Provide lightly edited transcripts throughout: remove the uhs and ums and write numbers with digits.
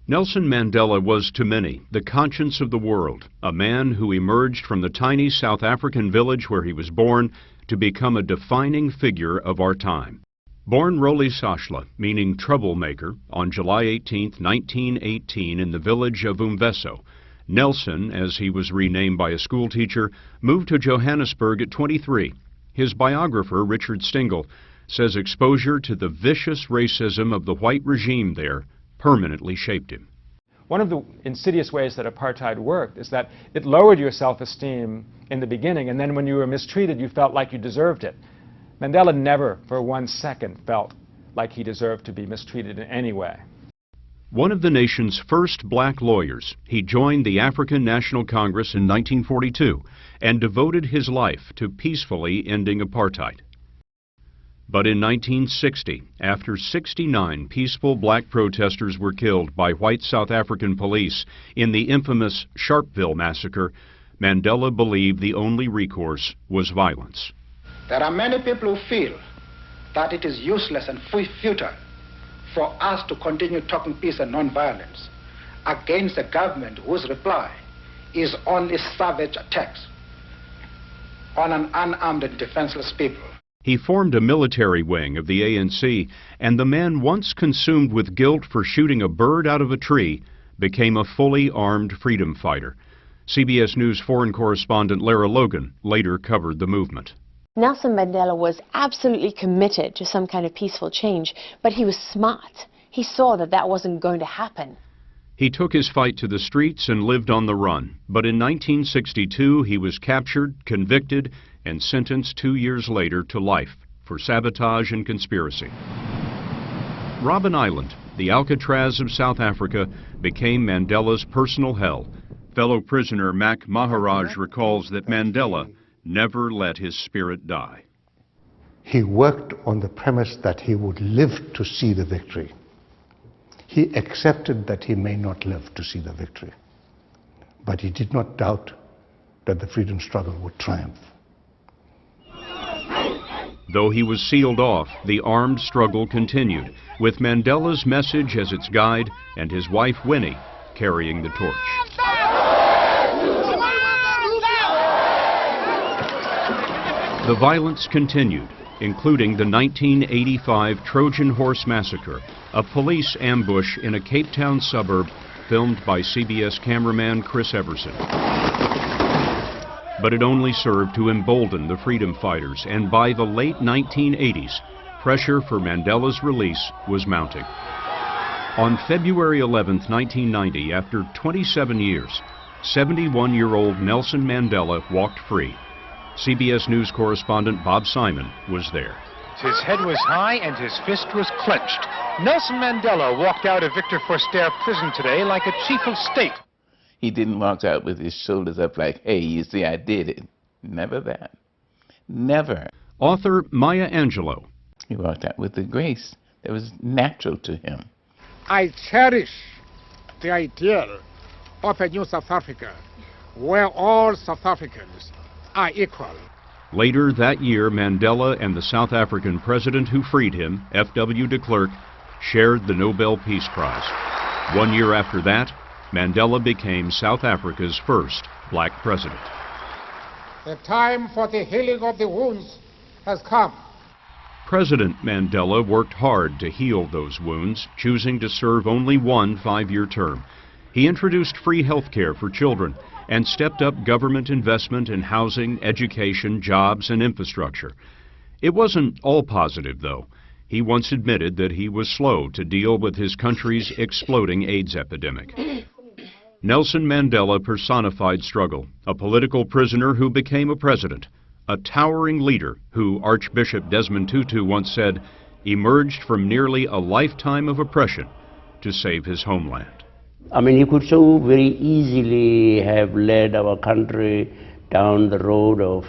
Nelson Mandela was to many the conscience of the world, a man who emerged from the tiny South African village where he was born to become a defining figure of our time. Born Roli Sashla, meaning troublemaker, on July 18, 1918 in the village of Umveso, Nelson, as he was renamed by a schoolteacher, moved to Johannesburg at 23. His biographer, Richard Stingel, says exposure to the vicious racism of the white regime there permanently shaped him. One of the insidious ways that apartheid worked is that it lowered your self-esteem in the beginning, and then when you were mistreated, you felt like you deserved it. Mandela never for 1 second felt like he deserved to be mistreated in any way. One of the nation's first black lawyers, he joined the African National Congress in 1942 and devoted his life to peacefully ending apartheid. But in 1960, after 69 peaceful black protesters were killed by white South African police in the infamous Sharpeville massacre, Mandela believed the only recourse was violence. There are many people who feel that it is useless and futile for us to continue talking peace and non-violence against a government whose reply is only savage attacks on an unarmed and defenseless people. He formed a military wing of the ANC, and the man once consumed with guilt for shooting a bird out of a tree became a fully armed freedom fighter. CBS News foreign correspondent Lara Logan later covered the movement. Nelson Mandela was absolutely committed to some kind of peaceful change, but he was smart. He saw that that wasn't going to happen. He took his fight to the streets and lived on the run, but in 1962 he was captured, convicted, and sentenced 2 years later to life for sabotage and conspiracy. Robben Island, the Alcatraz of South Africa, became Mandela's personal hell. Fellow prisoner Mac Maharaj recalls that Mandela never let his spirit die. He worked on the premise that he would live to see the victory. He accepted that he may not live to see the victory, but he did not doubt that the freedom struggle would triumph. Though he was sealed off, the armed struggle continued, with Mandela's message as its guide and his wife Winnie carrying the torch. The violence continued, including the 1985 Trojan Horse Massacre, a police ambush in a Cape Town suburb filmed by CBS cameraman Chris Everson. But it only served to embolden the freedom fighters, and by the late 1980s, pressure for Mandela's release was mounting. On February 11, 1990, after 27 years, 71-year-old Nelson Mandela walked free. CBS News correspondent Bob Simon was there. His head was high and his fist was clenched. Nelson Mandela walked out of Victor Verster prison today like a chief of state. He didn't walk out with his shoulders up like, hey, you see, I did it. Never that. Never. Author Maya Angelou. He walked out with the grace that was natural to him. I cherish the ideal of a new South Africa where all South Africans are equal. Later that year, Mandela and the South African president who freed him, F.W. de Klerk, shared the Nobel Peace Prize. 1 year after that, Mandela became South Africa's first black president. The time for the healing of the wounds has come. President Mandela worked hard to heal those wounds, choosing to serve only one 5-year term. He introduced free health care for children and stepped up government investment in housing, education, jobs, and infrastructure. It wasn't all positive, though. He once admitted that he was slow to deal with his country's exploding AIDS epidemic. Nelson Mandela personified struggle, a political prisoner who became a president, a towering leader who, Archbishop Desmond Tutu once said, emerged from nearly a lifetime of oppression to save his homeland. I mean, he could so very easily have led our country down the road of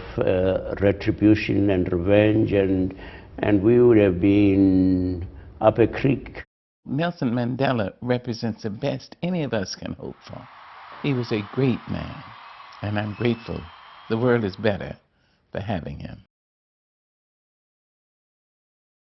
retribution and revenge, and we would have been up a creek. Nelson Mandela represents the best any of us can hope for. He was a great man, and I'm grateful the world is better for having him.